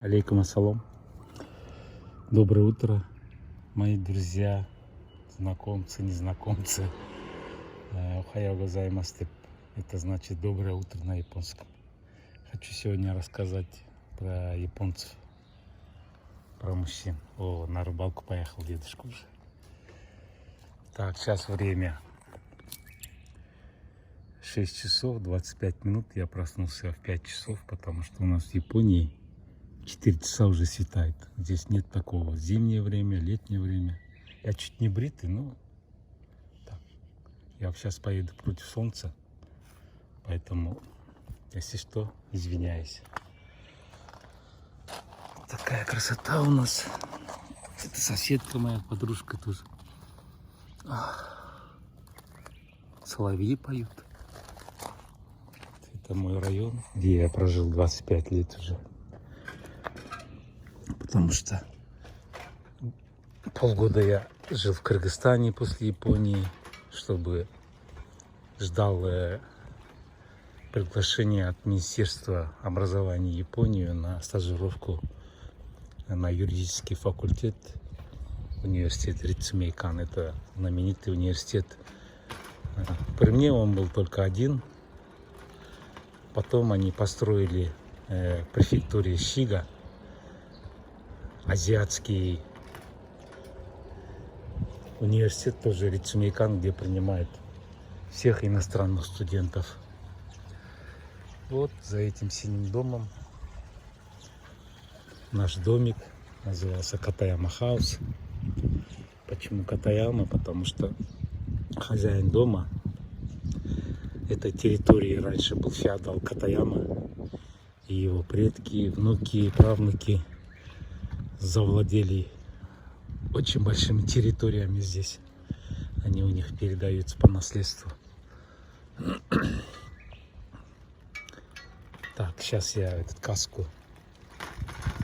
Алейкум ассалам. Доброе утро, мои друзья, знакомцы, незнакомцы. Охайо гозаймас. Это значит доброе утро на японском. Хочу сегодня рассказать про японцев, про мужчин. О, на рыбалку поехал дедушка уже. Так, сейчас время 6 часов 25 минут. Я проснулся в 5 часов, потому что у нас в Японии 4 часа уже светает. Здесь нет такого зимнее время, летнее время. Я чуть не бритый, но так. Я сейчас поеду против солнца, поэтому, если что, извиняюсь. Такая красота у нас. Это соседка моя, подружка тоже. Соловьи поют. Это мой район, где я прожил 25 лет уже. Потому что полгода я жил в Кыргызстане после Японии, чтобы ждал приглашение от Министерства образования Японии на стажировку на юридический факультет, университет Рицумейкан. Это знаменитый университет. При мне он был только один. Потом они построили в префектуре Шига азиатский университет, тоже Рицумейкан, где принимают всех иностранных студентов. Вот за этим синим домом наш домик назывался Катаяма Хаус. Почему Катаяма? Потому что хозяин дома этой территории раньше был феодал Катаяма, и его предки, внуки, правнуки завладели очень большими территориями здесь. Они у них передаются по наследству. Так, сейчас я этот каску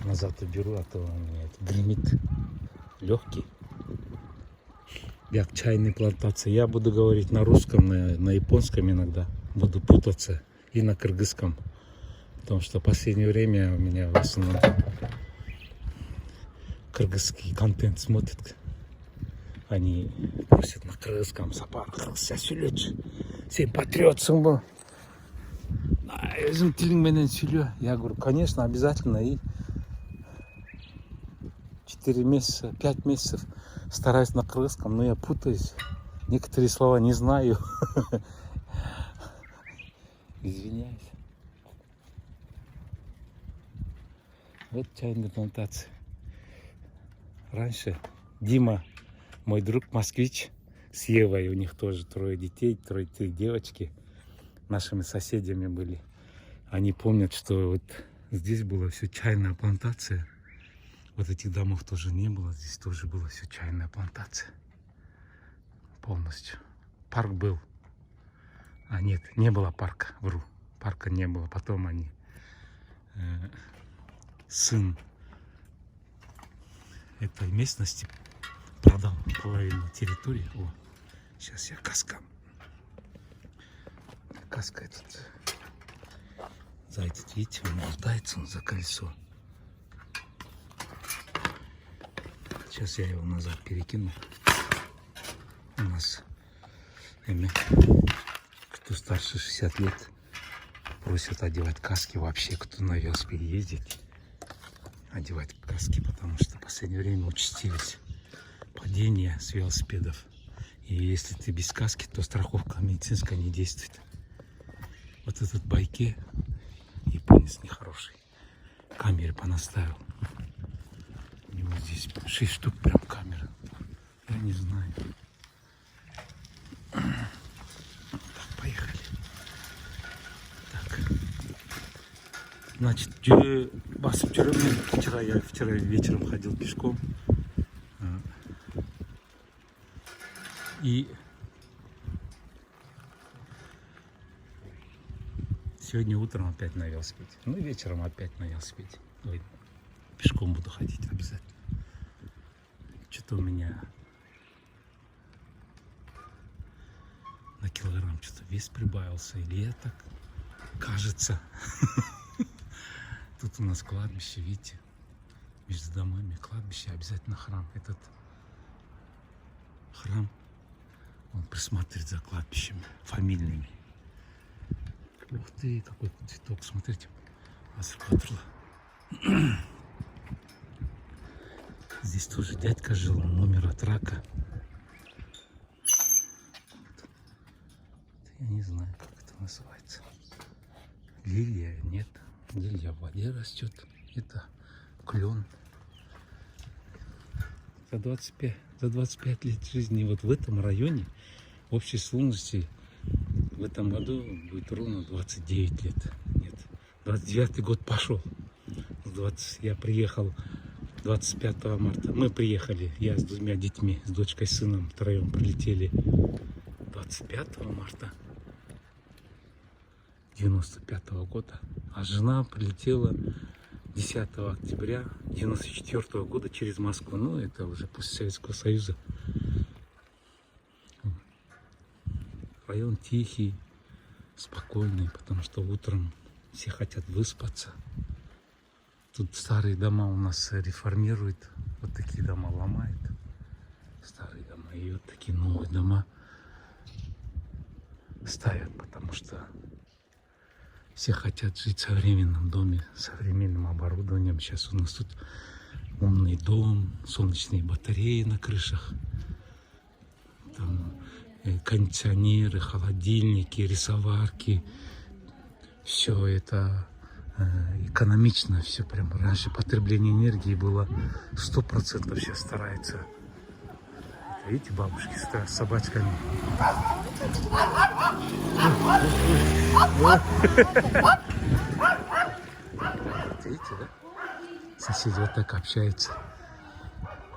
назад уберу, а то он меня гремит. Легкий. Як чайной плантации. Я буду говорить на русском, на японском иногда. Буду путаться. И на кыргызском. Потому что в последнее время у меня в основном кыргызский контент смотрят. Они просят на кыргызском: сапар кыргызша сүйлөчү. Сен патриотсың бы? Өзүң тилиң менен сүйлө. Я говорю, конечно, обязательно. И 4 месяца, 5 месяцев стараюсь на кыргызском, но я путаюсь. Некоторые слова не знаю. Извиняюсь. Вот чайная плантация. Раньше Дима, мой друг москвич, с Евой, у них тоже 3 детей, 3 девочки, нашими соседями были. Они помнят, что вот здесь была все чайная плантация. Вот этих домов тоже не было, здесь тоже была все чайная плантация. Полностью. Парк был. А нет, не было парка, вру. Парка не было. Потом они, сын этой местности продал половину территории. О, сейчас я каска этот. За этот, видите, он болтается, он за колесо. Сейчас я его назад перекину. У нас кто старше 60 лет просят одевать каски. Вообще, кто на велосипеде ездит, одевать каски, потому что в последнее время участились падения с велосипедов. И если ты без каски, то страховка медицинская не действует. Вот этот байке японец нехороший. Камеры понаставил. У него здесь 6 штук прям камер. Я не знаю. Так, поехали. Так. Значит, вчера вечером ходил пешком. И сегодня утром опять на велосипеде. Ну и вечером опять на велосипеде. Ой, пешком буду ходить обязательно. Что-то у меня на килограмм что-то вес прибавился. Или я так кажется. Тут у нас кладбище, видите. между домами кладбище, обязательно храм. Этот храм, он присматривает за кладбищами фамильными. Ух ты, какой цветок, смотрите. Асрхатурла. Здесь тоже дядька жил, он умер от рака. Я не знаю, как это называется. Лилия, нет. Лилия в воде растет. Это клен. За 25 лет жизни вот в этом районе общей сложности в этом году будет ровно 29 лет. Нет, 29-й год пошел. Я приехал 25 марта. Мы приехали, я с двумя детьми, с дочкой, сыном, втроем прилетели 25 марта 95 года. А жена прилетела 10 октября 94 года через Москву. Ну, это уже после Советского Союза. Район тихий, спокойный, потому что утром все хотят выспаться. Тут старые дома у нас реформируют. Вот такие дома ломают. Старые дома. И вот такие новые дома ставят, потому что все хотят жить в современном доме, с современным оборудованием. Сейчас у нас тут умный дом, солнечные батареи на крышах, там кондиционеры, холодильники, рисоварки. Все это экономично, все прям. Раньше потребление энергии было 100%, сейчас старается. Видите, бабушки с собачками. Видите, да? Соседи вот так общаются.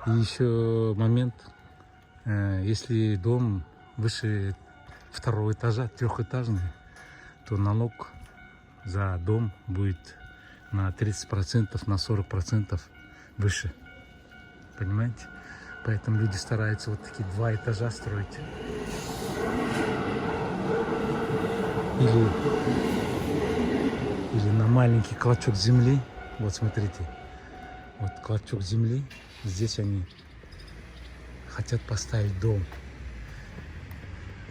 И еще момент, если дом выше 2-го этажа, 3-этажный, то налог за дом будет на 30%, на 40% выше. Понимаете? Поэтому люди стараются вот такие 2 этажа строить. Или на маленький клочок земли. Вот смотрите. Вот клочок земли. Здесь они хотят поставить дом.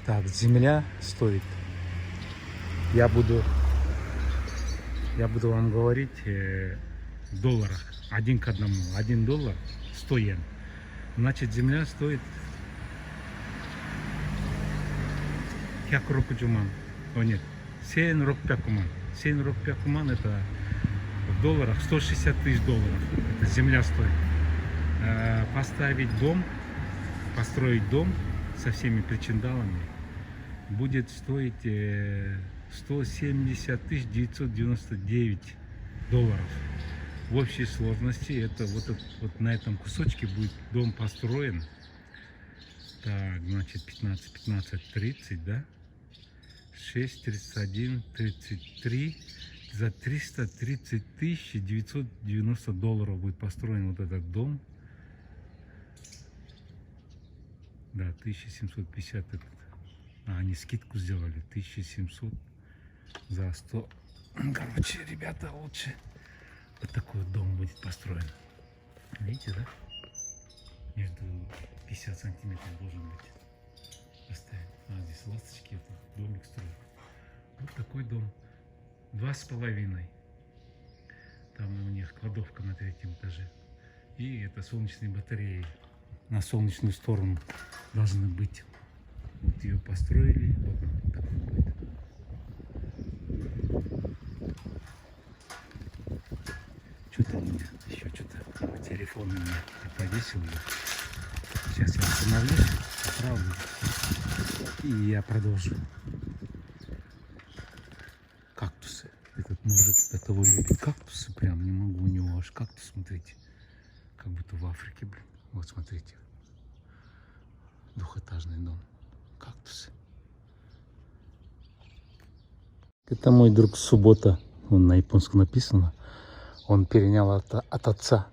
Так, земля стоит. Я буду вам говорить в долларах. 1 к 1. 1 доллар 100 йен. Значит, земля стоит 100 рупий. О нет, 7 рупий. 7 рупий это в долларах 160 тысяч долларов. Это земля стоит. Поставить дом, построить дом со всеми причиндалами будет стоить 170 999 долларов. В общей сложности это вот на этом кусочке будет дом построен. Так, значит 15, 30, да? 6, 31, 33. За 330 990 долларов будет построен вот этот дом. Да, 1750 этот. Они скидку сделали. 1700 за 100. Короче, ребята, лучше вот такой вот дом будет построен. Видите, да? Между 50 сантиметров должен быть. Поставить. Здесь ласточки, это домик строят. Вот такой дом. 2,5. Там у них кладовка на 3-м этаже. И это солнечные батареи. На солнечную сторону должны быть. Вот ее построили. Вот он такой будет. Что-то у меня еще что-то телефон у меня повесил. Сейчас я остановлюсь, поправлю. И я продолжу. Кактусы. Этот мужик до того любит кактусы. Прям не могу, у него аж кактус, смотрите. Как будто в Африке, блин. Вот смотрите. 2-этажный дом. Кактусы. Это мой друг Суббота. Он на японском написано. Он перенял от отца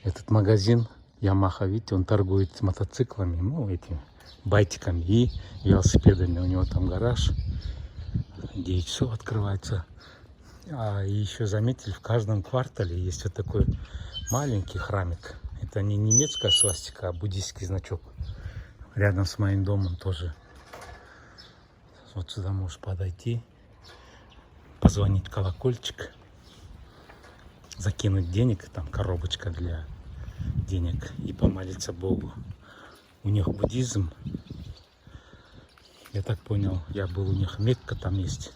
этот магазин Ямаха. Видите, он торгует мотоциклами, ну, этими байтиками и велосипедами. У него там гараж. 9 часов открывается. А еще заметили, в каждом квартале есть вот такой маленький храмик. Это не немецкая свастика, а буддийский значок. Рядом с моим домом тоже. Вот сюда можешь подойти, позвонить в колокольчик, закинуть денег, там коробочка для денег, и помолиться Богу. У них буддизм. Я так понял, я был у них, Мекка там есть,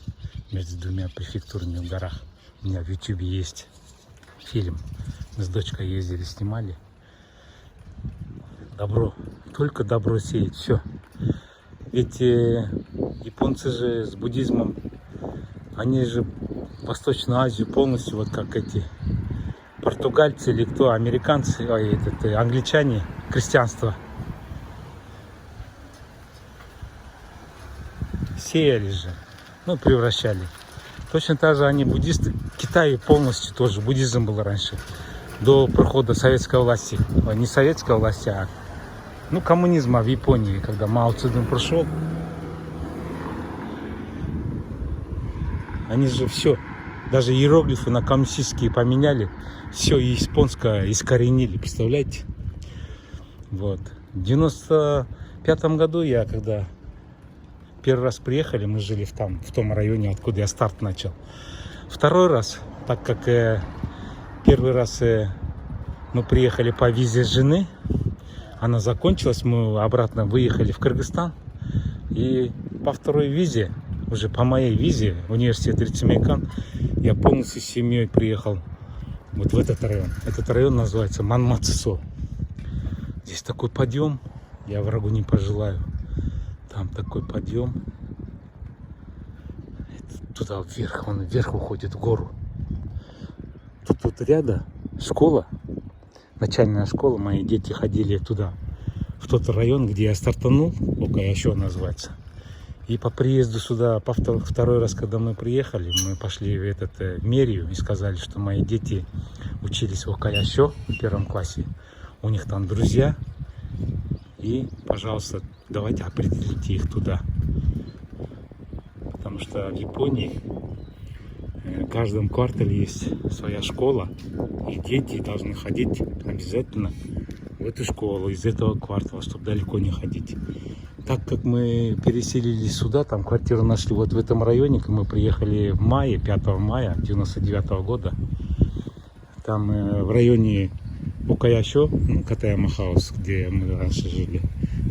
между двумя префектурами в горах. У меня в YouTube есть фильм. Мы с дочкой ездили, снимали. Добро, только добро сеять, все. Ведь японцы же с буддизмом, они же Восточную Азию полностью, вот как эти португальцы или кто, американцы, англичане, крестьянство сеяли же, ну, превращали. Точно так же они буддисты. В Китае полностью тоже буддизм был раньше, до прихода советской власти. Не советской власти, а ну, коммунизма в Японии, когда Мао Цзэдун пришел. Они же все, даже иероглифы на коммунистические поменяли, все японское искоренили, представляете? Вот. В 95-м году я, когда первый раз приехали, мы жили в том районе, откуда я старт начал. Второй раз, так как первый раз мы приехали по визе жены, она закончилась, мы обратно выехали в Кыргызстан. И по второй визе, уже по моей визе, университет Рицемейкан, я полностью с семьей приехал вот в этот район. Этот район называется Манмацисо. Здесь такой подъем, я врагу не пожелаю. Там такой подъем. Туда вверх, он вверх уходит в гору. Тут рядом школа, начальная школа, мои дети ходили туда, в тот район, где я стартанул, Окаяшо называется. И по приезду сюда, второй раз, когда мы приехали, мы пошли в мэрию и сказали, что мои дети учились в Окаяшо в первом классе. У них там друзья. И, пожалуйста, давайте определите их туда. Потому что в Японии в каждом квартале есть своя школа. И дети должны ходить обязательно в эту школу из этого квартала, чтобы далеко не ходить. Так как мы переселились сюда, там квартиру нашли вот в этом районе, мы приехали в мае, 5 мая 99 года. Там в районе Окаяшо, Катаяма Хаус, где мы раньше жили,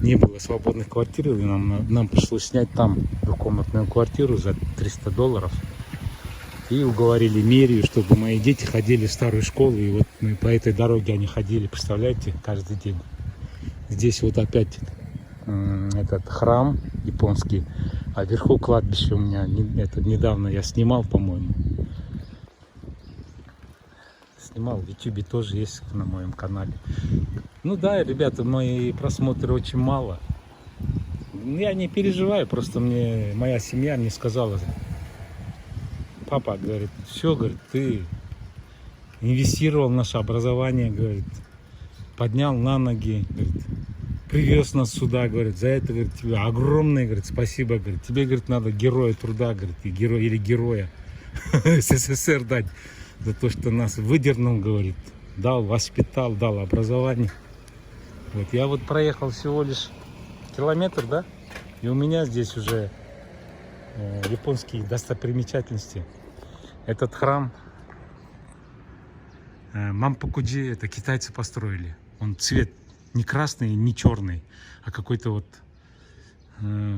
не было свободных квартир, и нам пришлось снять там двухкомнатную квартиру за $300. И уговорили мэрию, чтобы мои дети ходили в старую школу, и вот мы по этой дороге они ходили, представляете, каждый день. Здесь вот опять этот храм японский, а вверху кладбище у меня, это недавно я снимал, по-моему. Снимал, в YouTube тоже есть на моем канале. Ну да, ребята, мои просмотры очень мало. Я не переживаю, просто моя семья мне сказала: папа, говорит, все, говорит, ты инвестировал в наше образование, говорит, поднял на ноги, говорит, привез нас сюда, говорит, за это, говорит, тебе огромное, говорит, спасибо, говорит, тебе, говорит, надо героя труда, говорит, или героя СССР дать за то, что нас выдернул, говорит, дал, воспитал, дал образование. Вот я вот проехал всего лишь километр, да, и у меня здесь уже японские достопримечательности. Этот храм Мампокуджи, это китайцы построили. Он цвет не красный, не черный, а какой-то вот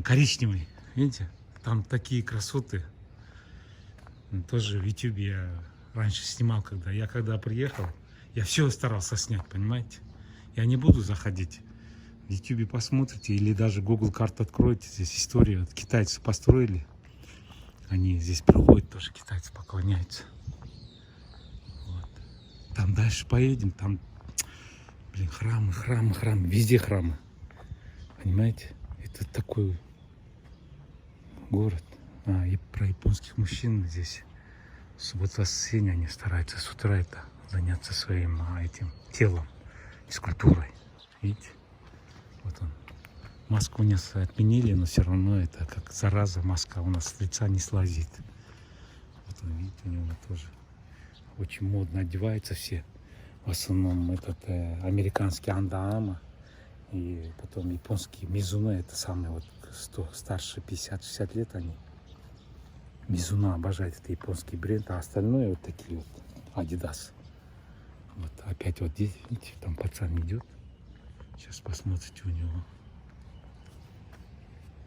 коричневый. Видите? Там такие красоты. Тоже в YouTube я раньше снимал, когда приехал. Я все старался снять, понимаете? Я не буду заходить. В YouTube посмотрите или даже Google карт откройте. Здесь история. Вот китайцы построили. Они здесь приходят, тоже китайцы поклоняются. Вот. Там дальше поедем, там, блин, храмы, везде храмы. Понимаете? Это такой город. И про японских мужчин здесь. Вот в воскресенье они стараются с утра заняться своим этим телом, физкультурой. Видите? Вот он. Маску у нас отменили, но все равно это как зараза, маска у нас с лица не слазит. Вот он, видите, у него тоже очень модно одеваются все. В основном американский Анда-Ама и потом японский Мизуно. Это самые вот старше 50-60 лет они. Мизуно обожает, это японский бренд, а остальное вот такие вот Adidas. Вот опять вот здесь, видите, там пацан идет. Сейчас посмотрите у него.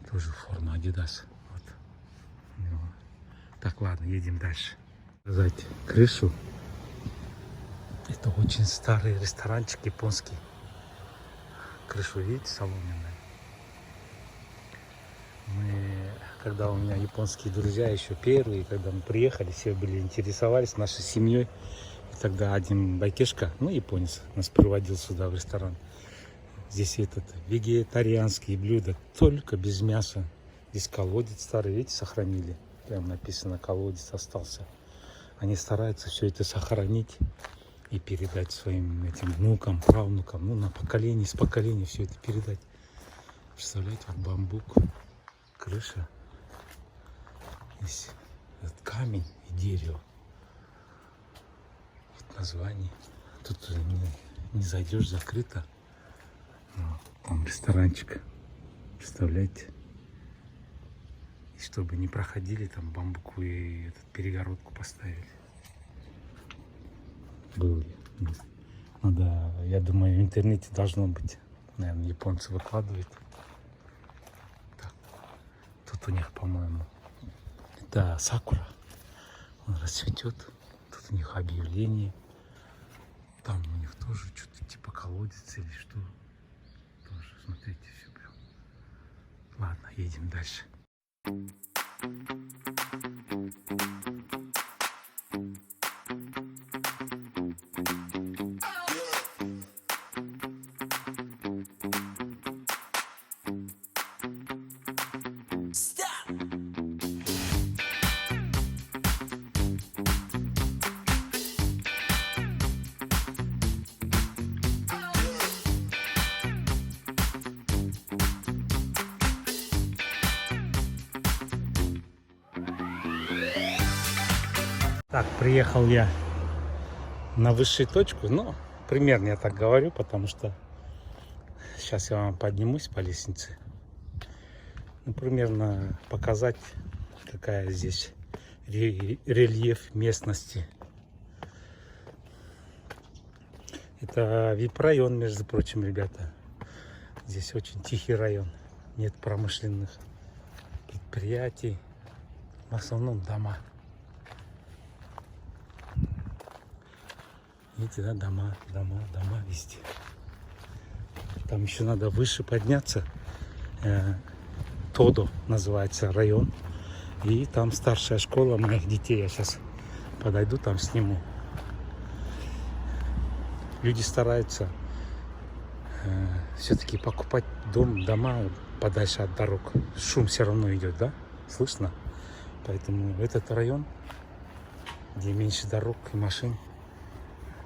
Тоже форма Adidas. Вот. Так, ладно, едем дальше. Показать крышу. Это очень старый ресторанчик японский. Крышу видите, соломенная. Когда у меня японские друзья еще первые, когда мы приехали, все были интересовались нашей семьей. И тогда один байкешка, японец, нас приводил сюда в ресторан. Здесь вегетарианские блюда, только без мяса. Здесь колодец старый, видите, сохранили. Прям написано, колодец остался. Они стараются все это сохранить и передать своим этим внукам, правнукам, на поколение с поколения все это передать. Представляете, вот бамбук, крыша, здесь этот камень и дерево. Вот название. Тут не зайдешь, закрыто. Там ресторанчик, представляете? И чтобы не проходили, там бамбуковую перегородку поставили. Были. Надо, я думаю, в интернете должно быть. Наверное, японцы выкладывают. Так. Тут у них, по-моему, это сакура. Он расцветет. Тут у них объявление. Там у них тоже что-то типа колодец или что. Тоже, смотрите, все прям. Ладно, едем дальше. Так, приехал я на высшую точку, примерно я так говорю, потому что сейчас я вам поднимусь по лестнице. Примерно показать, какая здесь рельеф местности. Это VIP-район, между прочим, ребята. Здесь очень тихий район, нет промышленных предприятий, в основном дома. Видите, да, дома везде. Там еще надо выше подняться. Тодо называется район. И там старшая школа моих детей. Я сейчас подойду, там сниму. Люди стараются все-таки покупать дома подальше от дорог. Шум все равно идет, да? Слышно? Поэтому этот район, где меньше дорог и машин,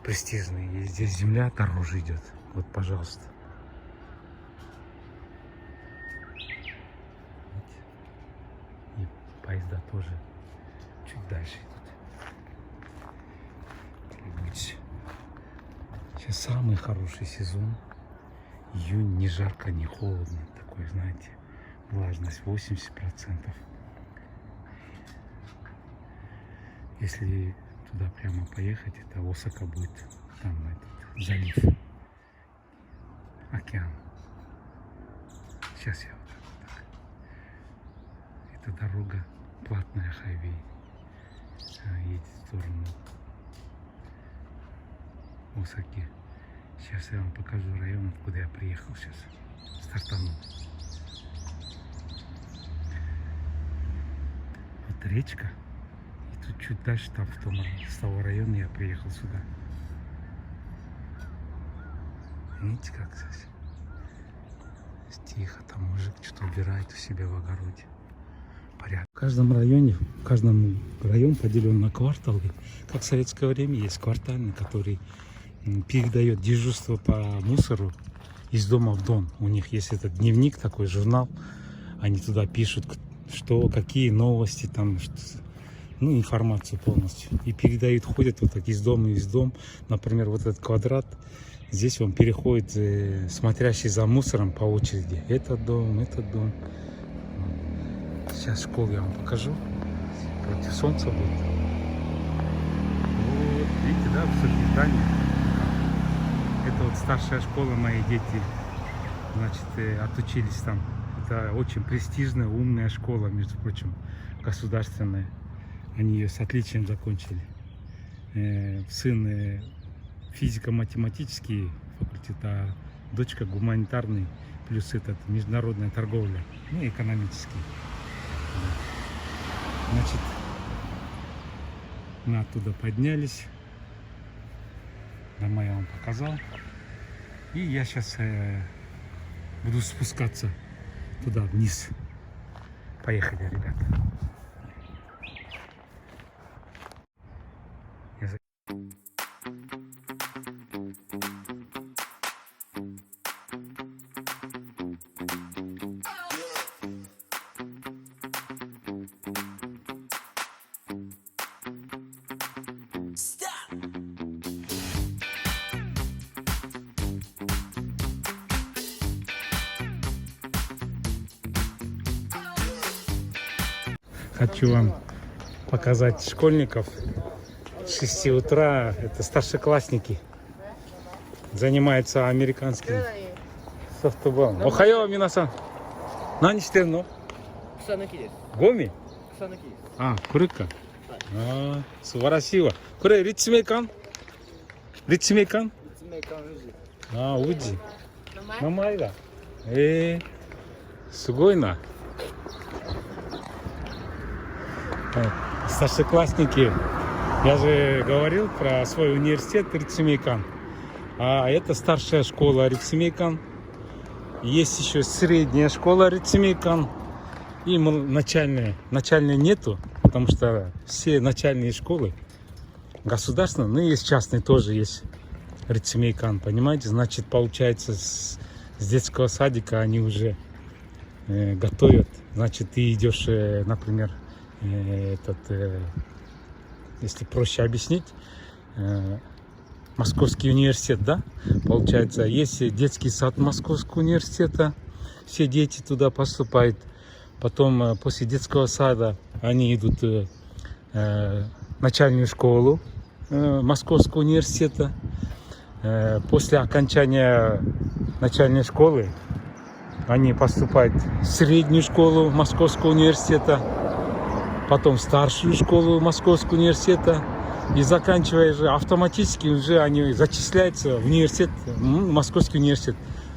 престижный. И здесь земля дороже идет. Вот, пожалуйста. И поезда тоже чуть дальше идут. Сейчас самый хороший сезон. Июнь, не жарко, не холодно. Такой, знаете, влажность 80%. Если туда прямо поехать, это Осака будет, там этот залив, океан. Сейчас я вот так. Это дорога платная, хайвей, едет в сторону Осаки. Сейчас я вам покажу район, откуда я приехал сейчас, стартанул. Вот речка. Тут чуть дальше, там с того района я приехал сюда. Видите, как здесь тихо, там мужик что-то убирает у себя в огороде. Порядок. В каждом районе район поделен на кварталы. Как в советское время есть квартальный, который передает дежурство по мусору из дома в дом. У них есть этот дневник, такой журнал. Они туда пишут, что, какие новости там, ну, информацию полностью. И передают, ходят вот так из дома в дом. Например, вот этот квадрат. Здесь он переходит, смотрящий за мусором по очереди. Этот дом, этот дом. Сейчас школу я вам покажу. Против солнца будет. Вот, видите, да, высокие здания. Это вот старшая школа, мои дети, значит, отучились там. Это очень престижная, умная школа, между прочим, государственная. Они ее с отличием закончили. Сын физико-математический факультет, а дочка гуманитарный, плюс этот международная торговля, ну, экономический. Значит, мы оттуда поднялись. Дома я вам показал. И я сейчас буду спускаться туда вниз. Поехали, ребята. Хочу вам показать школьников. С 6 утра, это старшеклассники, занимаются американским софтболом. Охайо, минасан. Нани шитэру но? Кусанаки десу. Гоми? Кусанаки десу. А, курыка. А, субарашива. Куре ритсмейкан? Ритсмейкан? Ритсмейкан Уджи. А, Уджи. Мамай да. Сугойна. Старшеклассники. Я же говорил про свой университет Ритсмейкан. А это старшая школа Ритсмейкан. Есть еще средняя школа Ритсмейкан. И начальная. Начальной нету, потому что все начальные школы государственные, но есть частные тоже есть Ритсмейкан, понимаете? Значит, получается, с детского садика они уже готовят. Значит, ты идешь, например, если проще объяснить, Московский университет, да, получается, есть детский сад Московского университета, все дети туда поступают, потом после детского сада они идут в начальную школу Московского университета, после окончания начальной школы они поступают в среднюю школу Московского университета, потом в старшую школу Московского университета, и заканчивая же автоматически уже они зачисляются в университет, Московский университет.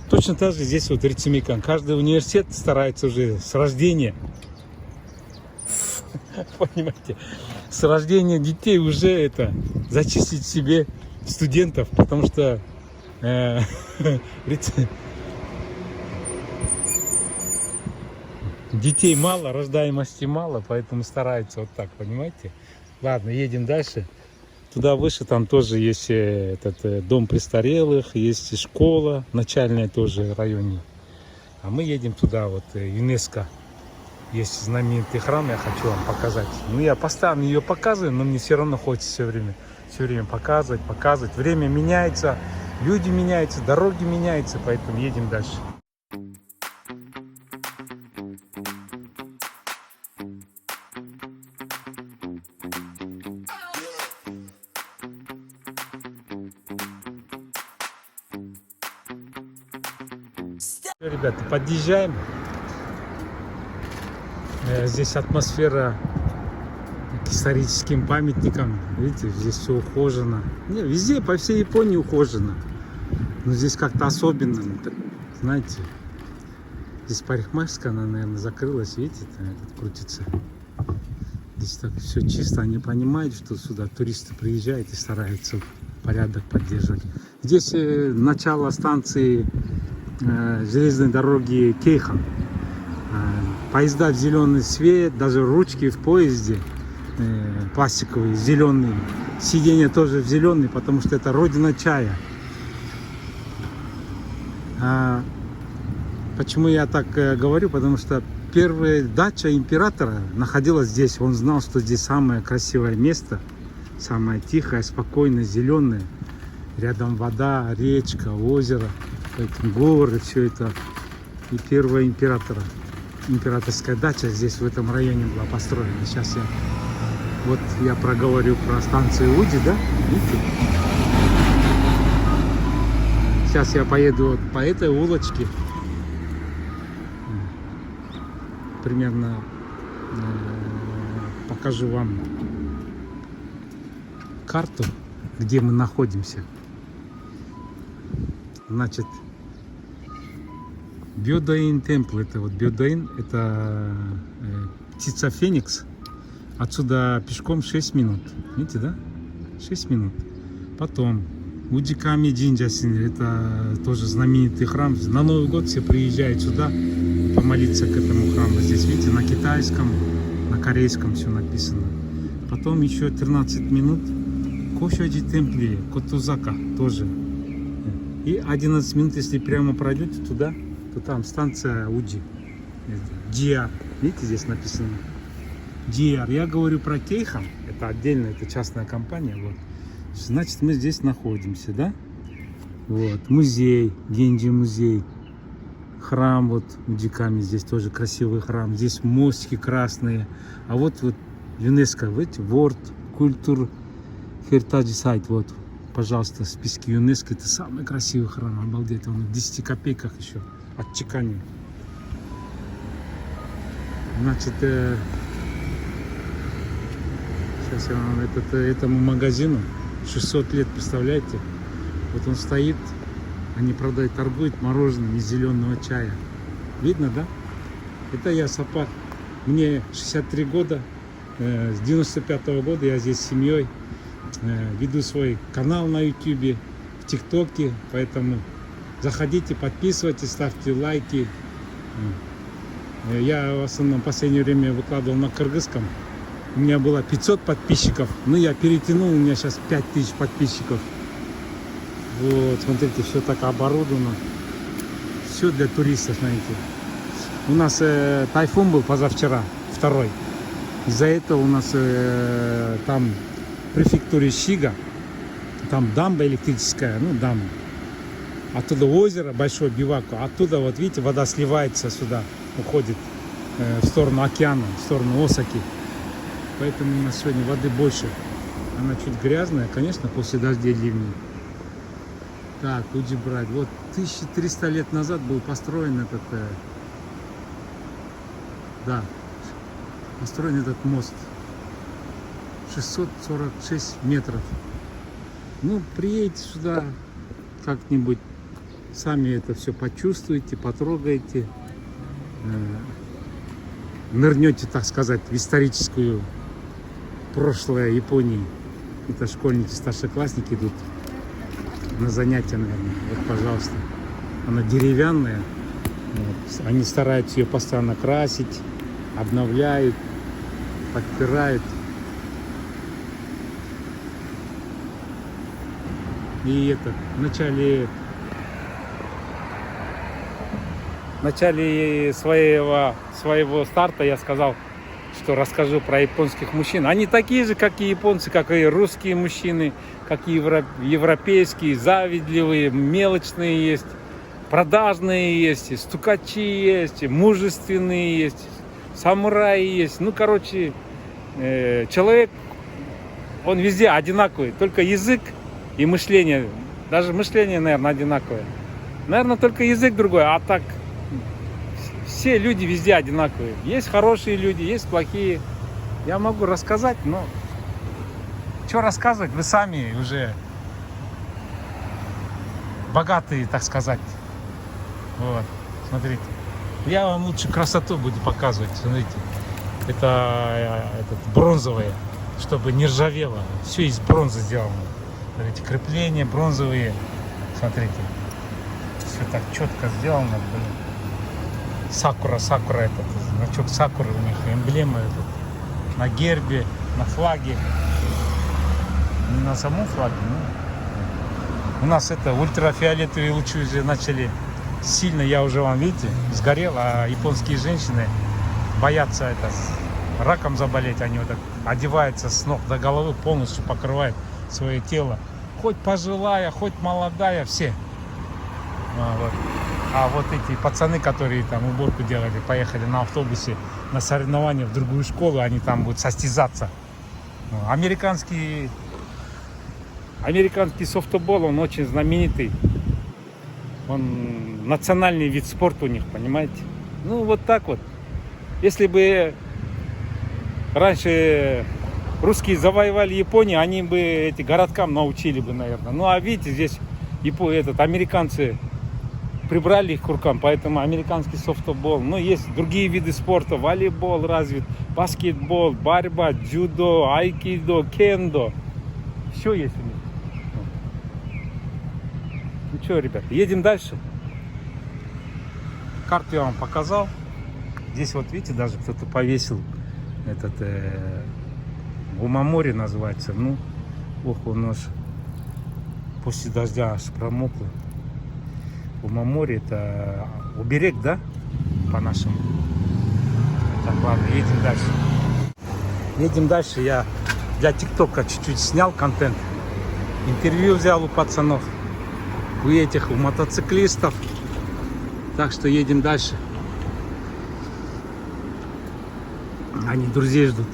Точно так же здесь вот Ритсмейкан. Каждый университет старается уже с рождения, понимаете, с рождения детей уже это зачислить себе студентов, потому что детей мало, рождаемости мало, поэтому стараются вот так, понимаете. Ладно, едем дальше. Туда выше там тоже есть этот дом престарелых, есть школа начальная тоже в районе. А мы едем туда, вот ЮНЕСКО. Есть знаменитый храм, я хочу вам показать. Ну, я постоянно ее показываю, но мне все равно хочется все время показывать. Время меняется, люди меняются, дороги меняются, поэтому едем дальше. Ребята, подъезжаем. Здесь атмосфера к историческим памятникам. Видите, здесь все ухожено. Не, везде, по всей Японии ухожено. Но здесь как-то особенно, знаете. Здесь парикмахерская, она, наверное, закрылась. Видите, это крутится. Здесь так все чисто. Они понимают, что сюда туристы приезжают и стараются порядок поддерживать. Здесь начало станции железной дороги Кейхан. Поезда в зеленый свет, даже ручки в поезде пластиковые, зеленые. Сиденья тоже в зеленый, потому что это родина чая. Почему я так говорю? Потому что первая дача императора находилась здесь. Он знал, что здесь самое красивое место, самое тихое, спокойное, зеленое. Рядом вода, речка, озеро, горы, все это. И первая императорская дача здесь, в этом районе, была построена. Сейчас я проговорю про станцию Уди, да? Видите? Сейчас я поеду вот по этой улочке. Примерно покажу вам карту, где мы находимся. Значит, Бёдаин Темпл, это вот Бёдаин, это птица Феникс. Отсюда пешком 6 минут. Видите, да? 6 минут. Потом Уджиками Джинджасин, это тоже знаменитый храм. На Новый год все приезжают сюда помолиться к этому храму. Здесь, видите, на китайском, на корейском все написано. Потом еще 13 минут Кошаджи Темпли, Котузака тоже. И 11 минут, если прямо пройдете туда, то там станция Уджи. Диар. Видите, здесь написано Диар. Я говорю про Кейхам. Это отдельно, это частная компания. Вот. Значит, мы здесь находимся, да? Вот. Музей, Генджи музей. Храм вот Уджиками. Здесь тоже красивый храм. Здесь мостики красные. А вот ЮНЕСКО, видите, World Culture Heritage Site. Вот, пожалуйста, в списке ЮНЕСКО. Это самый красивый храм. Обалдеть. Он в 10 копейках еще отчеканен. Значит, сейчас я вам этому магазину 600 лет, представляете? Вот он стоит, они продают, торгуют мороженым из зеленого чая. Видно, да? Это я Сапар. Мне 63 года. С 95-го года я здесь с семьей. Веду свой канал на YouTube, в ТикТоке. Поэтому заходите, подписывайтесь, ставьте лайки. Я в основном в последнее время выкладывал на кыргызском. У меня было 500 подписчиков, но я перетянул, у меня сейчас 5000 подписчиков. Вот, смотрите, все так оборудовано. Все для туристов, знаете. У нас тайфун был позавчера, второй. Из-за этого у нас там в префектуре Шига, там дамба электрическая, ну дамба. Оттуда озеро, большое биваку, оттуда, вот видите, вода сливается сюда, уходит в сторону океана, в сторону Осаки. Поэтому у нас сегодня воды больше. Она чуть грязная, конечно, после дождей, ливней. Так, Уджи брать. Вот 1300 лет назад был построен этот, построен этот мост. 646 метров. Ну, приедете сюда как-нибудь, сами это все почувствуете, потрогаете, нырнете, так сказать, в историческую прошлое Японии. Это школьники, старшеклассники идут на занятия, наверное. Вот, пожалуйста. Она деревянная. Вот. Они стараются ее постоянно красить, обновляют, подпирают. И это в начале своего старта я сказал, что расскажу про японских мужчин. Они такие же, как и японцы, как и русские мужчины, как и европейские, завистливые, мелочные есть, продажные есть, стукачи есть, мужественные есть, самураи есть. Ну, короче, человек, он везде одинаковый, только язык и мышление, даже мышление, наверное, одинаковое. Наверное, только язык другой, а так все люди везде одинаковые. Есть хорошие люди, есть плохие. Я могу рассказать, но что рассказывать, вы сами уже богатые, так сказать. Вот, смотрите. Я вам лучше красоту буду показывать, смотрите. Это бронзовое, чтобы не ржавело. Все из бронзы сделано. Смотрите, крепления бронзовые. Смотрите. Все так четко сделано, блин. Сакура, этот значок сакуры у них, эмблема этот, на гербе, на флаге. Не на самом флаге, но у нас это ультрафиолетовые лучи уже начали сильно, я уже вам, видите, сгорел, а японские женщины боятся это, раком заболеть, они вот так одеваются с ног до головы, полностью покрывают свое тело. Хоть пожилая, хоть молодая, все. А вот эти пацаны, которые там уборку делали, поехали на автобусе на соревнования в другую школу, они там будут состязаться. Американский софтбол, он очень знаменитый. Он национальный вид спорта у них, понимаете? Ну, вот так вот. Если бы раньше русские завоевали Японию, они бы эти городкам научили бы, наверное. Ну, а видите, здесь американцы прибрали их к рукам, поэтому американский софтбол. Но есть другие виды спорта, волейбол развит, баскетбол, борьба, дзюдо, айкидо, кендо. Все есть у них. Ну что, ребят, едем дальше. Карту я вам показал. Здесь вот видите, даже кто-то повесил этот Умамори называется. Ну, ох, он аж после дождя аж промокло. Умамори это уберег, да? По-нашему. Так, ладно, едем дальше. Едем дальше. Я для ТикТока чуть-чуть снял контент. Интервью взял у пацанов. У этих, у мотоциклистов. Так что едем дальше. Они друзей ждут.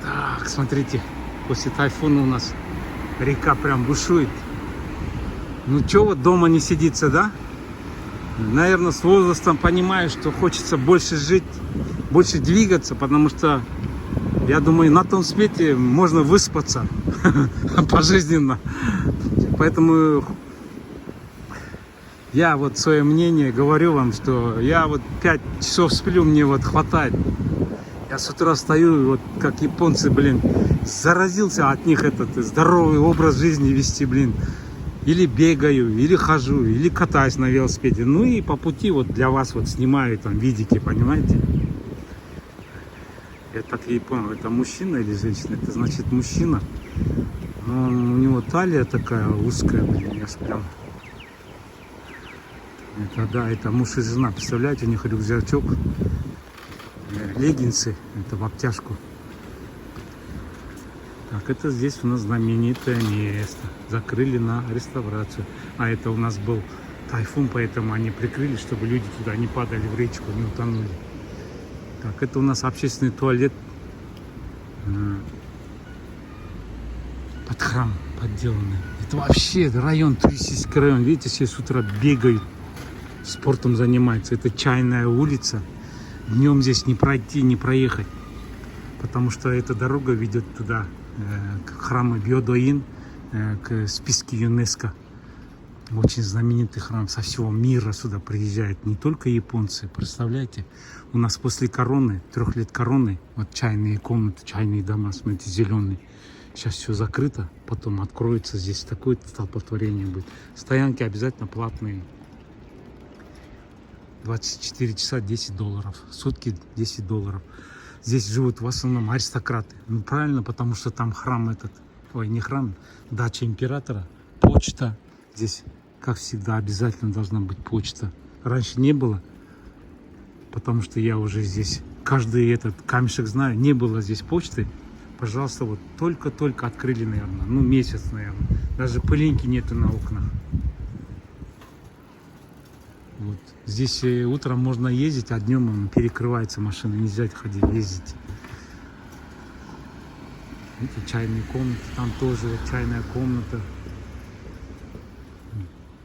Так, смотрите. После тайфуна у нас река прям бушует. Ну чё вот дома не сидится, да? Наверное, с возрастом понимаю, что хочется больше жить, больше двигаться, потому что, я думаю, на том свете можно выспаться пожизненно. Поэтому я вот свое мнение говорю вам, что я вот 5 часов сплю, мне вот хватает. Я с утра встаю, вот как японцы, блин, заразился от них этот здоровый образ жизни вести, блин. Или бегаю, или хожу, или катаюсь на велосипеде. Ну и по пути вот для вас вот снимаю там видики, понимаете? Я так и не понял, это мужчина или женщина? Это значит мужчина. Но у него талия такая узкая, блин, я прям... Это да, это муж и жена. Представляете, у них рюкзачок, леггинсы, это в обтяжку. Так, это здесь у нас знаменитое место. Закрыли на реставрацию. А это у нас был тайфун, поэтому они прикрыли, чтобы люди туда не падали в речку, не утонули. Так, это у нас общественный туалет под храм подделанный. Это вообще район, туристический район. Видите, все с утра бегают, спортом занимаются. Это чайная улица. Днем здесь не пройти, не проехать. Потому что эта дорога ведет туда, к храму Бьодоин, к списке ЮНЕСКО. Очень знаменитый храм, со всего мира сюда приезжают не только японцы. Представляете, у нас после короны, 3 лет короны, вот чайные комнаты, чайные дома, смотрите, зеленые. Сейчас все закрыто, потом откроется, здесь такое столпотворение будет. Стоянки обязательно платные. 24 часа $10, сутки $10. Здесь живут в основном аристократы. Ну правильно, потому что там храм этот, ой, не храм, дача императора, почта. Здесь, как всегда, обязательно должна быть почта. Раньше не было, потому что я уже здесь каждый этот камешек знаю. Не было здесь почты. Пожалуйста, вот только-только открыли, наверное, ну месяц, наверное. Даже пылинки нету на окнах. Вот. Здесь утром можно ездить, а днем перекрывается машина, нельзя ходить, ездить. Видите, чайные комнаты, там тоже чайная комната.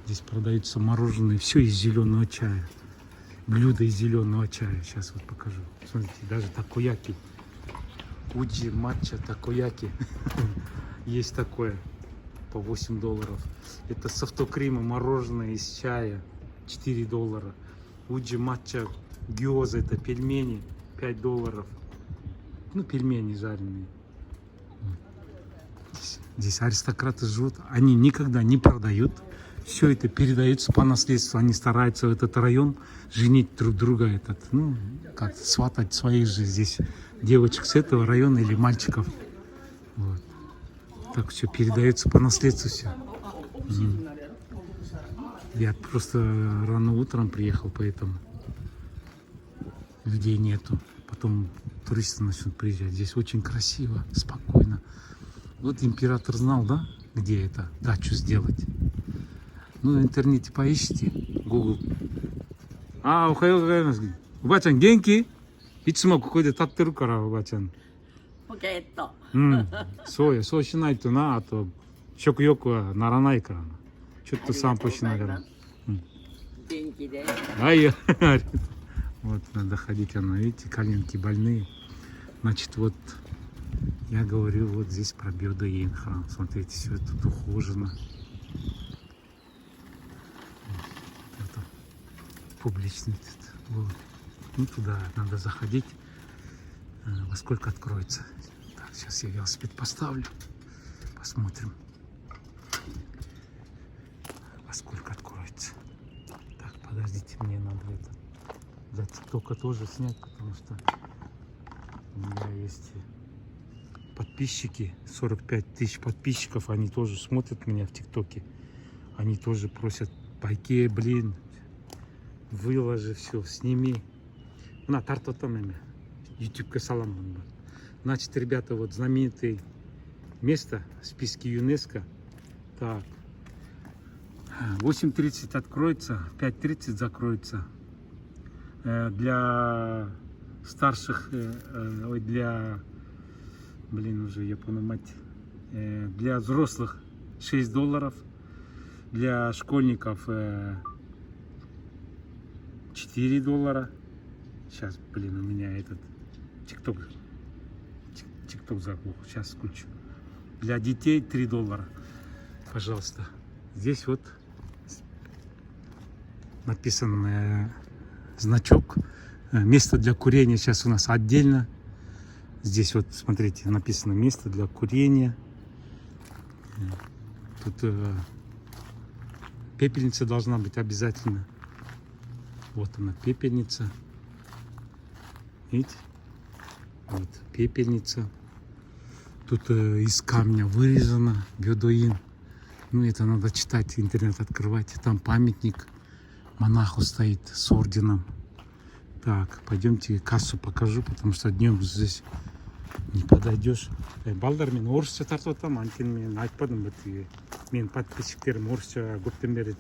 Здесь продаются мороженое, все из зеленого чая. Блюда из зеленого чая, сейчас вот покажу. Смотрите, даже такояки. Уджи, матча, такояки. Есть такое по $8. Это софтокрима, мороженое из чая. $4. Уджи матча гёза, это пельмени, $5. Ну, пельмени жареные. Здесь аристократы живут, они никогда не продают. Все это передается по наследству. Они стараются в этот район женить друг друга, ну, как сватать своих же здесь девочек с этого района или мальчиков. Вот. Так все передается по наследству все. Я просто рано утром приехал, поэтому людей нету. Потом туристы начнут приезжать. Здесь очень красиво, спокойно. Вот император знал, да, где это дачу сделать. Ну, в интернете поищите, Google. Ухайо гозаимасу. Убачан, генки? いつもここで立ってるから、おばあちゃん。ポケット。そうよ、そうしないとな、あと食欲はならないからな。ちょっと散歩しながら。元気で。Ай, вот надо ходить, видите, коленки больные. Значит, вот я говорю вот здесь про Бёдоин храм. Смотрите, все тут ухожено. Это публичный тут. Вот. Ну, туда надо заходить. Во сколько откроется. Так, сейчас я велосипед поставлю. Посмотрим. Во сколько откроется. Так, подождите, мне надо это для ТикТока тоже снять, потому что у меня есть подписчики, 45 тысяч подписчиков, они тоже смотрят меня в ТикТоке. Они тоже просят: Байке, блин, выложи все, сними. На тартотами YouTube салам. Значит, ребята, вот знаменитое место в списке ЮНЕСКО. Так, 8:30 откроется, 5:30 закроется. Для старших, для, блин, уже я понял, мать, для взрослых $6, для школьников $4. Сейчас, блин, у меня этот ТикТок заглох. Сейчас включу. Для детей $3. Пожалуйста. Здесь вот написан значок. Место для курения сейчас у нас отдельно. Здесь вот, смотрите, написано место для курения. Тут пепельница должна быть обязательно. Вот она, пепельница. Видите? Вот пепельница. Тут из камня вырезано Бёдоин. Ну, это надо читать, интернет открывать. Там памятник монаху стоит с орденом. Так, пойдемте кассу покажу, потому что днем здесь не подойдешь. Балдар, мен орысша тартып атам, анткени мен айтпадым бит. Мен подписчиктерим орысша көптөн бери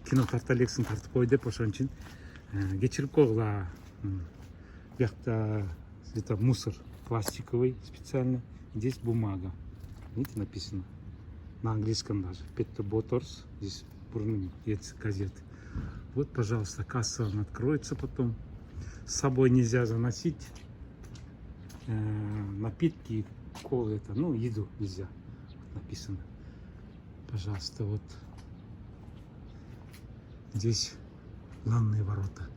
кино тарта элексиң, тартып кой деп, ошон үчүн кечирип койгула. Это мусор пластиковый специально. Здесь бумага. Видите, написано на английском даже. Petto Bottles. Здесь бурные газеты. Вот, пожалуйста, касса откроется потом. С собой нельзя заносить напитки, колы, это, ну, еду нельзя. Вот написано. Пожалуйста, вот здесь главные ворота.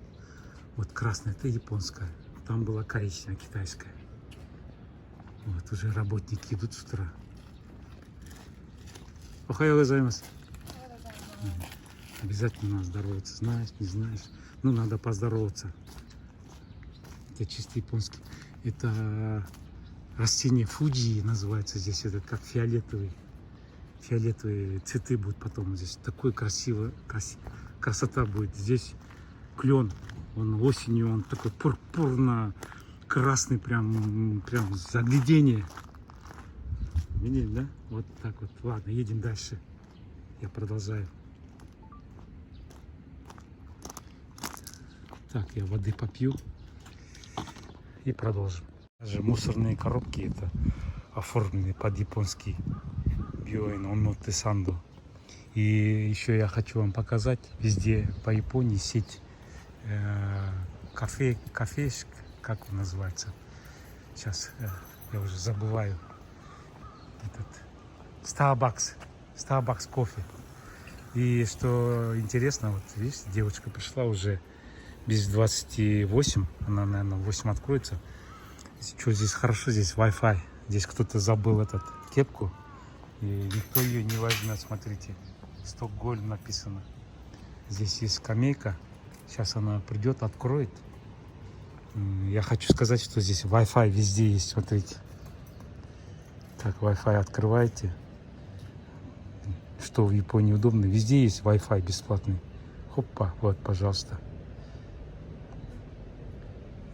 Вот красная, это японская. Там была коричневая, китайская. Вот уже работники идут с утра. Охайо гозаимасу. Обязательно надо здороваться. Знаешь, не знаешь. Ну, надо поздороваться. Это чисто японский. Это растение фуджи называется здесь. Это как фиолетовые цветы будут потом здесь. Такой красота будет. Здесь клен. Он осенью, он такой пурпурно-красный, прям заглядение. Видите, да? Вот так вот. Ладно, едем дальше. Я продолжаю. Так, я воды попью и продолжим. Даже мусорные коробки это оформлены под японский Бёдоин Онмотэ Сандо. И еще я хочу вам показать, везде по Японии сеть кафешек, как он называется. Сейчас я уже забываю. Этот Starbucks кофе. И что интересно, вот видишь, девочка пришла уже без 28, она, наверное, в 8 откроется. Что здесь хорошо, здесь Wi-Fi. Здесь кто-то забыл этот кепку, и никто ее не возьмет, смотрите. Стокгольм написано. Здесь есть скамейка. Сейчас она придет, откроет. Я хочу сказать, что здесь Wi-Fi везде есть, смотрите. Так, Wi-Fi открываете. Что в Японии удобно. Везде есть Wi-Fi бесплатный. Хопа, вот, пожалуйста.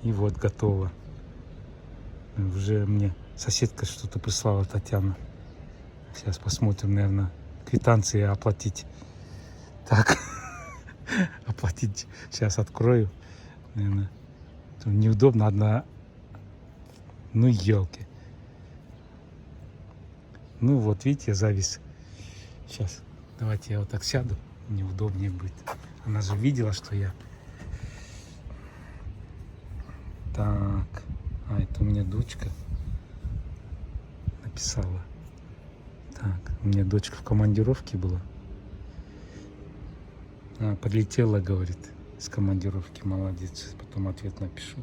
И вот готово. Уже мне соседка что-то прислала, Татьяна. Сейчас посмотрим, наверное, квитанции оплатить. Так, оплатить. Сейчас открою. Наверное, неудобно, одна. Ну, елки. Ну, вот, видите, я завис. Сейчас, давайте я вот так сяду. Неудобнее будет. Она же видела, что я... Так. А, это у меня дочка написала. Так, у меня дочка в командировке была. А, подлетела, говорит, с командировки. Молодец. Потом ответ напишу.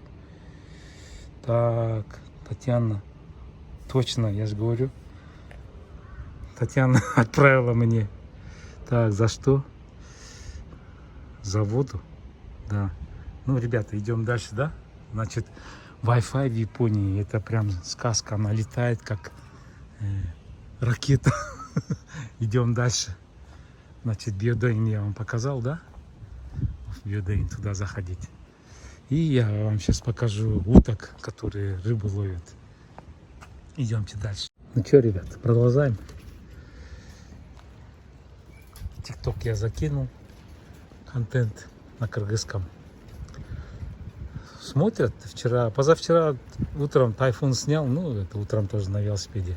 Так, Татьяна. Точно, я же говорю. Татьяна отправила мне. Так, за что? За воду? Да. Ну, ребята, идем дальше, да? Значит, Wi-Fi в Японии, это прям сказка. Она летает, как ракета. Идем дальше. Значит, Биодейн я вам показал, да? В Биодейн туда заходить. И я вам сейчас покажу уток, которые рыбу ловят. Идемте дальше. Ну что, ребят, продолжаем. ТикТок я закинул. Контент на кыргызском. Смотрят. Вчера, позавчера утром Тайфун снял. Ну, это утром тоже на велосипеде.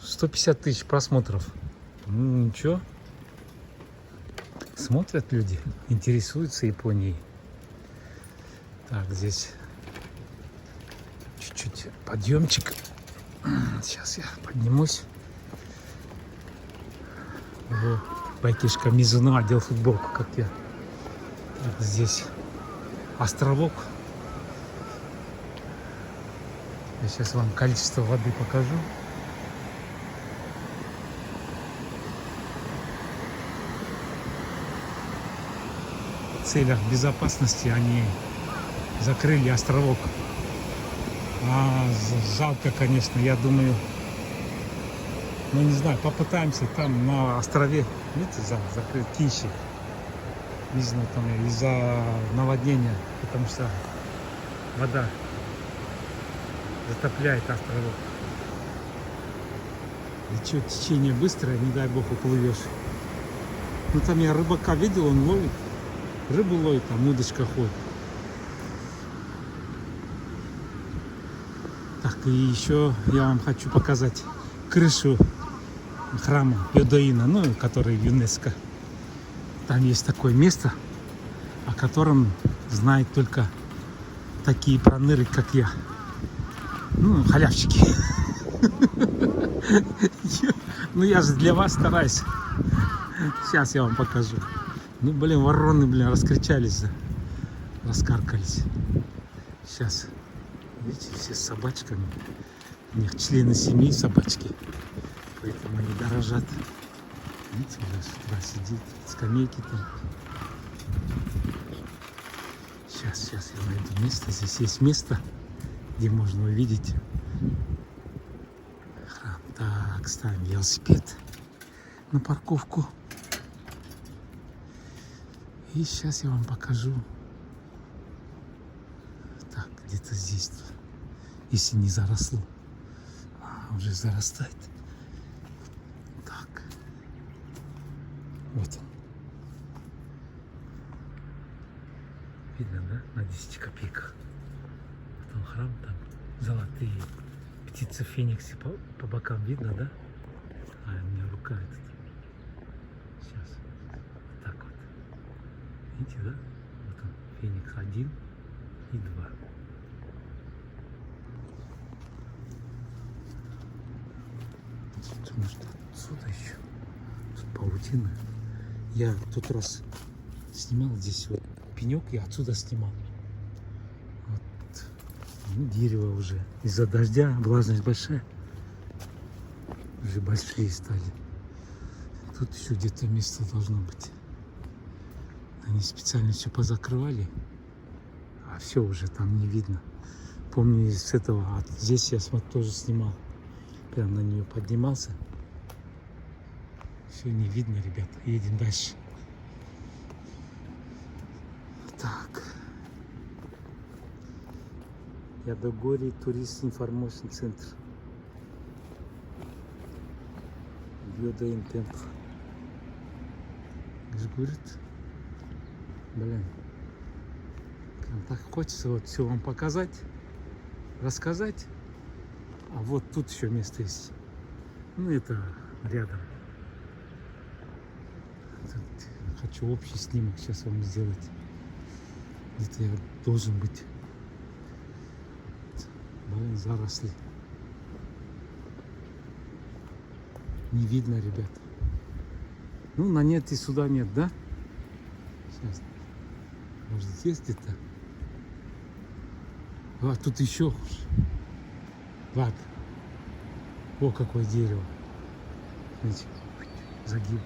150 тысяч просмотров. Ну, ничего. Смотрят люди. Интересуются Японией. Так, здесь чуть-чуть подъемчик. Сейчас я поднимусь. Его байкишка Мизуно одел футболку, как я. Так, здесь островок. Я сейчас вам количество воды покажу. В целях безопасности они закрыли островок. А жалко, конечно, я думаю, ну не знаю, попытаемся там на острове, видите, закрыть Кинши. Не знаю, там из-за наводнения, потому что вода затопляет островок. И что, течение быстрое, не дай бог уплывешь. Ну там я рыбака видел, он ловит, рыбу ловит, там удочка ходит. Так, и еще я вам хочу показать крышу храма Биодейна, ну, который в ЮНЕСКО. Там есть такое место, о котором знают только такие проныры, как я. Ну, халявщики. Ну, я же для вас стараюсь. Сейчас я вам покажу. Ну, блин, вороны, блин, раскричались, раскаркались. Сейчас. Видите, все с собачками. У них члены семьи собачки. Поэтому они дорожат. Видите, даже с утра сидит. Скамейки там. Сейчас я найду место. Здесь есть место, где можно увидеть храм. Так, ставим велосипед на парковку. И сейчас я вам покажу. Так, где-то здесь. Если не заросло. А, уже зарастает. Так. Вот он. Видно, да? На 10 копейках. Вот он храм, там золотые птицы фениксы по бокам видно, да? А у меня рука эта. Сейчас. Вот так вот. Видите, да? Вот он, феникс 1 и 2. Может, отсюда еще. Тут паутина. Я в тот раз снимал здесь вот пенек, я отсюда снимал. Вот. Ну, дерево уже. Из-за дождя влажность большая. Уже большие стали. Тут еще где-то место должно быть. Они специально все позакрывали. А все уже там не видно. Помню из этого. А здесь я тоже снимал. Прям на нее поднимался. Все не видно, ребята. Едем дальше. Так. Ядогорий турист информation центр. Йодаин темпл. Говорит, блин, прям так хочется вот все вам показать, рассказать. А вот тут еще место есть. Ну это рядом. Тут хочу общий снимок сейчас вам сделать. Где-то я должен быть. Блин, заросли. Не видно, ребят. Ну, на нет и сюда нет, да? Сейчас. Может, здесь где-то? А, тут еще хуже. Ладно. О, какое дерево. Смотрите, загиб.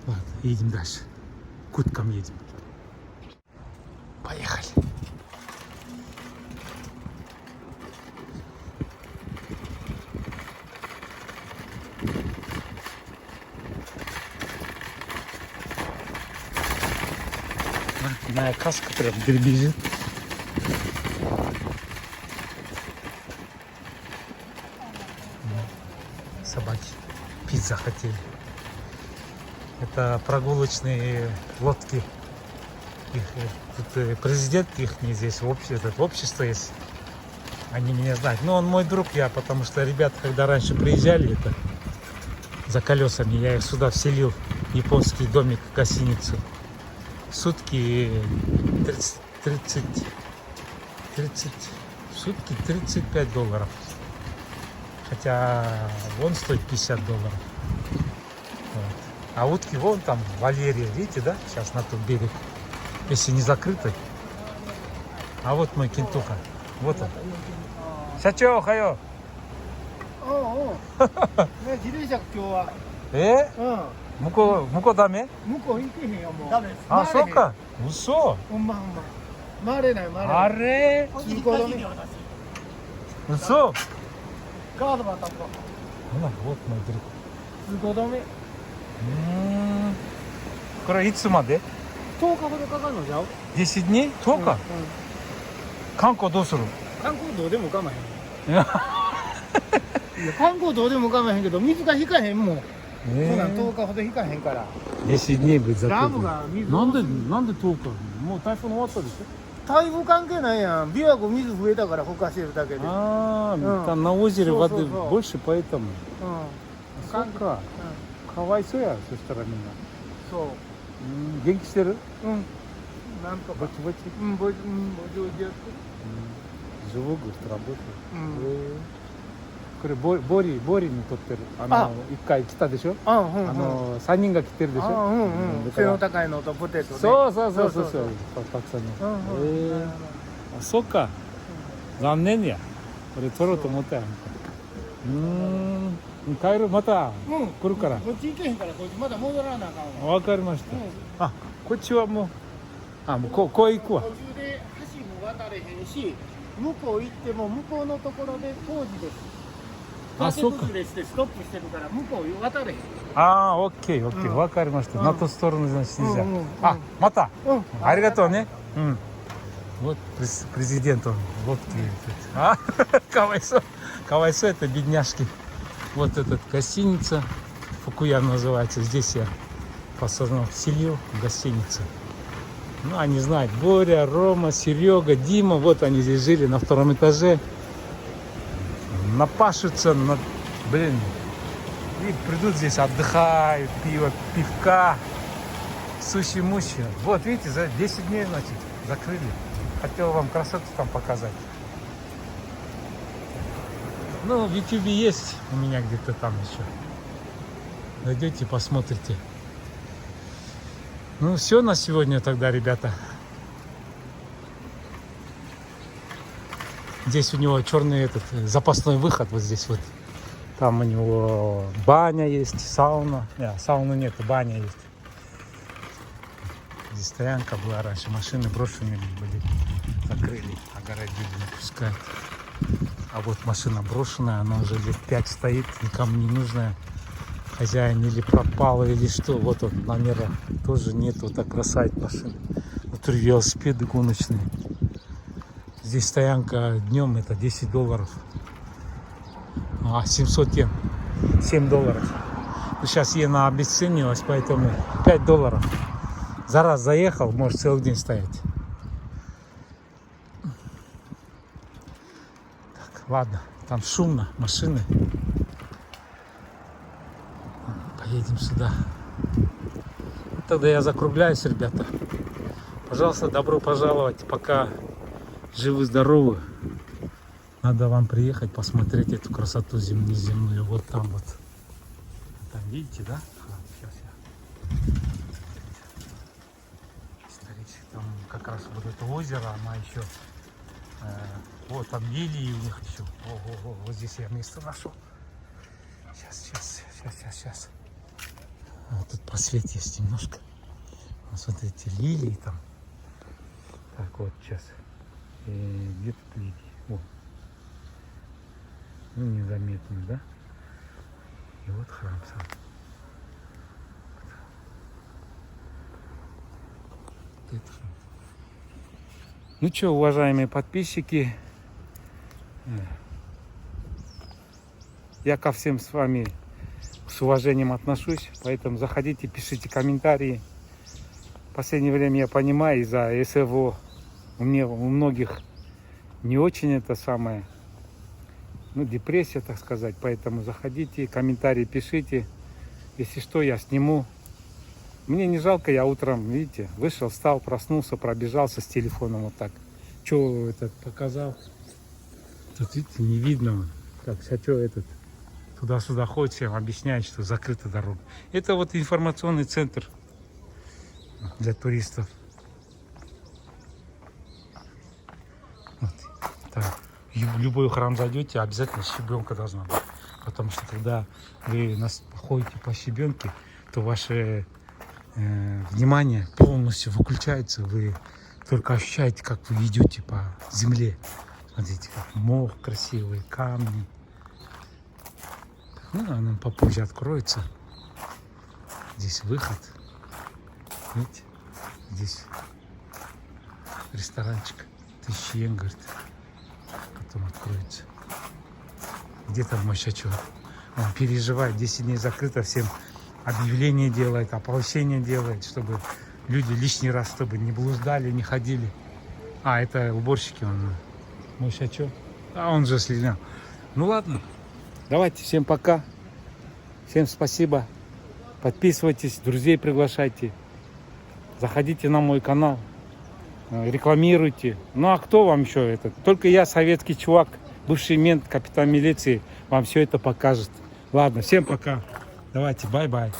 Ладно, едем дальше. К уткам едем. Поехали. Моя каска прям дребезжит. Собаки пить захотели. Это прогулочные лодки. Тут президент их здесь, общество есть. Они меня знают. Но он мой друг, потому что ребята, когда раньше приезжали, это за колесами, я их сюда вселил. Японский домик, гостиницу. Сутки 35 долларов. Хотя вон стоит $50. Вот. А утки вон там, Валерия, видите, да? Сейчас на тот берег. Если не закрытый. А вот мой кентуха. Вот он. Шачо, хайо. 自転車今日は。向こうダメ？向こう行けへんよもう。ダメです。あ、そうか。嘘。ほんま。回れない。あれ？通行止め。嘘。ガードマン担当。Вот мой друг. 通行止め。これいつまで10日ほどかかるのじゃう？10日？10日？観光どうする？観光どうでも構えへん。いや観光どうでも構えへんけど水が引かへんもん。そんなん10日ほど引かへんから。10дней будет закрыто. ダムが水。なんで10日？もう台風終わったでしょ？台風関係ないやん。琵琶湖水増えたからほかしてるだけで。Там на озере воды больше, поэтому. そうか。かわいそうや、そしたらみんな。そう。元気してる？なんとか。ぼちぼち。ぼちぼちやってる。Живу, говорит, работаю. これボリに撮ってる。一回来たでしょ。3人が来てるでしょ。背の高いのとポテトね。そう。たくさんの。あ、そっか。残念や。これ撮ろうと思ったやんか。帰る、また来るから。こっち行けへんからこっちまだ戻らなあかんわ。わかりました。あ、こっちはもうこう行くわ。途中で橋も渡れへんし、向こう行っても向こうのところで工事です。あ、そうか。崖崩れしてストップしてるから向こう渡れへん。あ、オッケー、わかりました。На ту сторону, значит, нельзя. あ、また。ありがとうね。Вот президент он лодки. А,かわいそうэто бедняжки. Вот эта гостиница, Фукуян называется. Здесь я посажен вселил в гостиницу. Ну, они знают, Боря, Рома, Серега, Дима. Вот они здесь жили на втором этаже. Напашутся, блин. И придут здесь, отдыхают, пивка, суши-муши. Вот, видите, за 10 дней, значит, закрыли. Хотел вам красоту там показать. Ну, в YouTube есть у меня где-то там еще. Найдете, посмотрите. Ну, все на сегодня тогда, ребята. Здесь у него черный запасной выход, вот здесь вот. Там у него баня есть, сауна. Нет, сауны нет, баня есть. Здесь стоянка была раньше, машины брошенные были, закрыли, огородили, не пускают. А вот машина брошенная, она уже лет 5 стоит, никому не нужная. Хозяин или пропал, или что. Вот он, номера тоже нет, вот так бросает машины. Внутри велосипеды гоночные. Здесь стоянка днем это $10. А 700 йен. $7. Ну, сейчас иена обесценилась, поэтому $5. За раз заехал, может целый день стоять. Так, ладно, там шумно, машины. Поедем сюда. Тогда я закругляюсь, ребята. Пожалуйста, добро пожаловать. Пока живы-здоровы. Надо вам приехать, посмотреть эту красоту неземную. Вот там вот. Там видите, да? Сейчас я. Исторически там как раз вот это озеро, она еще. Вот там лилии у них еще. Ого, вот здесь я место нашел. Сейчас. Вот тут просвет есть немножко. Смотрите, лилии там. Так, вот сейчас. Где тут лилии? О. Ну, незаметно, да? И вот храм сам. Вот это храм. Ну что, уважаемые подписчики, я ко всем с вами с уважением отношусь, поэтому заходите, пишите комментарии. В последнее время я понимаю, из-за СВО у многих не очень это самое, ну, депрессия, так сказать, поэтому заходите, комментарии пишите. Если что, я сниму. Мне не жалко, я утром, видите, вышел, встал, проснулся, пробежался с телефоном вот так. Что этот показал? Тут, видите, не видно. Так, а что этот туда-сюда ходит, всем объясняет, что закрыта дорога. Это вот информационный центр для туристов. Вот. Так. В любой храм зайдете, обязательно щебенка должна быть. Потому что когда вы ходите по щебенке, то ваше внимание полностью выключается. Вы только ощущаете, как вы идете по земле. Смотрите, как мох красивый, камни. Ну, она попозже откроется. Здесь выход. Видите? Здесь ресторанчик. 1000 йен, говорит. Потом откроется. Где там мой щачок? Он переживает. 10 дней закрыто. Всем объявление делает, оповещение делает, чтобы люди лишний раз, чтобы не блуждали, не ходили. А, это уборщики. Он, мой щачок. А он же слинял. Ну ладно. Давайте, всем пока. Всем спасибо. Подписывайтесь, друзей приглашайте. Заходите на мой канал. Рекламируйте. Ну а кто вам еще это? Только я, советский чувак, бывший мент, капитан милиции, вам все это покажет. Ладно, всем пока. Давайте, бай-бай.